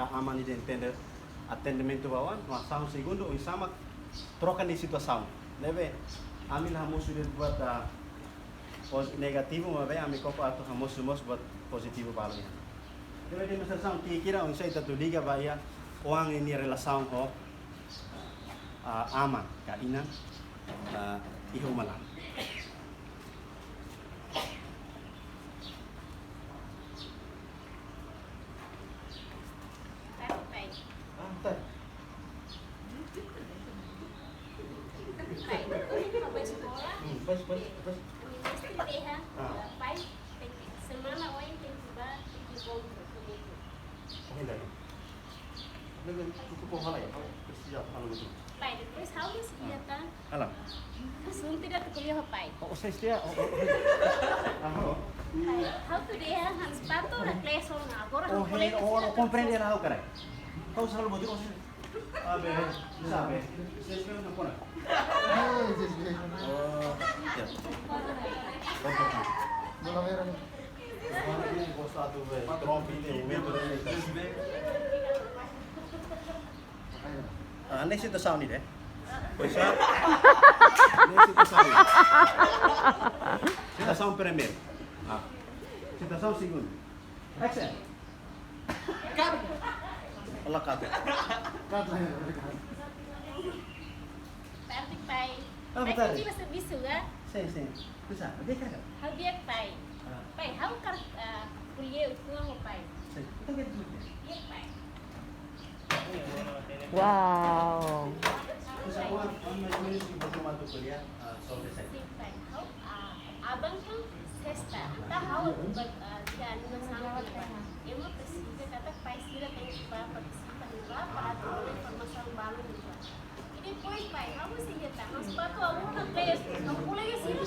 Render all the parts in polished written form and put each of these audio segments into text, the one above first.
aman de entender atendimento bawan, no sound segundo e sama troca de situação. Deve ami lah musuh dia buat negativo, mas ami koko atau musuh buat positivo balik. Deve dia masa sound kira un saya tu liga bahaya orang ini relação ho aman, kainan iho malam. Pai, depois how você ia tá? Alam. Assunto tidak terkuliah pai. Oh, saya setia. How to dia han sepatu na kleso na agora Oh, hey, oh, compreende lah cara. Kau selalu bodoh kau sih. Abe, sabe. Saya sebenarnya nak pun. Oh, ya. Bola merah. Mana ini bos satu be. Trompi ini, member ini. Next itu sound ini deh. Bisa. Next itu sound. Kita sound primeiro. Kita sound segundo. Action. Cut. Allah cut. Cut lah ya. Pertik pai. Ah, Pai betul. kunci bahasa bisu ga? Sim. Bisa. Dia kan? How dia pai. Pai, how kar kuliah itu mau pai. Sim. Kita kan dulu. Dia pai. Wow. Bisa orang menulis di buku mata kuliah sobre saya. Sim pai. How abang tuh sexta. Entah how dan sama eu não precisa kata pai sila tem que participar lá para ter informação baru gitu. E depois pai, how você ia tá? Mas sepatu algum na place, não pula que sila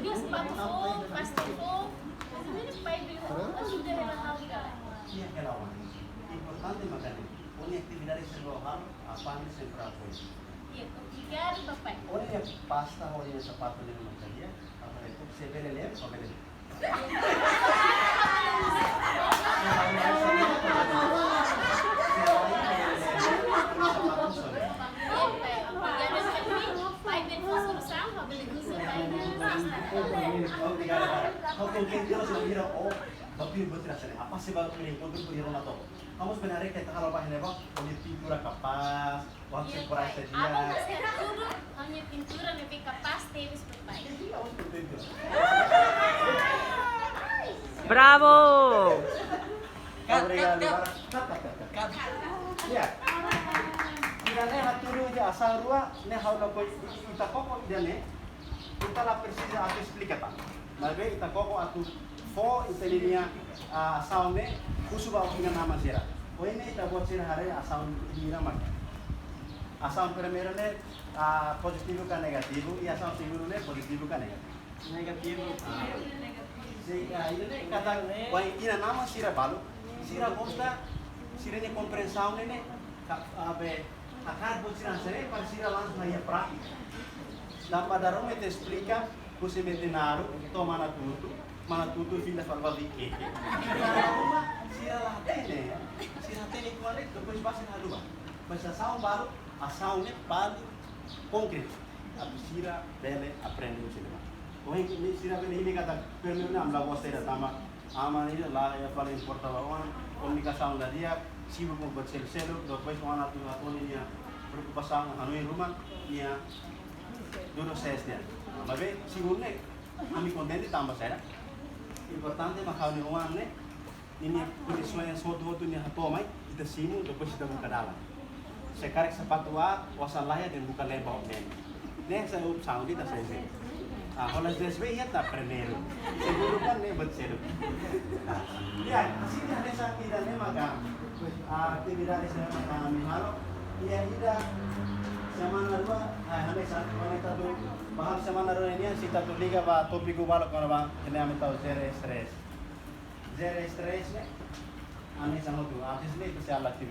dia sepatu full, pasti full. Mas ini pai bilang, ajuda ela how cara. Iya kelawan. Importante makanya. Punya aktivitas seluruh apa nih sempre apoio. Iya, obrigado papai. Olha a pasta, olha a sapato de uma cadeia, agora é tudo se vê ele, só vê ele. Apa sih baru ini untuk beriron atau kamu sebenarnya kita kalau pakai apa punya pintura kapas, waktu surprise dia. Abang masih tudo, hanya pintura lebih kapas tevis papai. Bravo. Ya. Tidak nih hatulu aja asal rua, nih hal apa kita koko dia nih, kita lah precisa atau explicar. Mas kita koko atau fo italiania asal nih, khusus bawa dengan nama sira. Oh ini kita buat sira hari asal ini nama. Asal primeiro nih positivo kan negativo, y asal segundo nih positivo kan negativo. Negativo. Ini nih kata, wah ini nama sira balu, sira gosta, sira nih komprensão nih, abe akar buat sira sere, para sira langsung aja praktik. Dan pada rumah itu explica, você mete naru, toma na tudo. Mana tudo filha falava de quê? Se ela tem, se ela tem que fazer, depois passa na rua. Mas a ação baru, ação é para concreto. A piscina dele aprende o cinema. O que me ensina a ver ele kata, primeiro não lá você da tama, ama ele lá é para importar lá comunicação da dia, se o com o celo, depois uma tu a tonia preocupação a no rumah, ia duro sesnya. Mas bem, segundo né, a me contente tambah saya. Importante makau ni uang ne, ini penyesuaian suatu ni hatomai kita simu depois kita buka dalam. Sekarang sepatu wasan lahir dan bukan lembau men. Ne saya sound kita saya. Kalau SDSB ya tak pernah. Seguro kan ne betul. Ya, sini ada sakit dan ne maka aktivitas saya maka mihalo. Ya ida sama narua, hame satu wanita tu bahas sama narua ini sita tu liga ba topik ubalo kalau bang ini kami tahu zero stress ne, ane sama tu artis ni itu saya aktivitas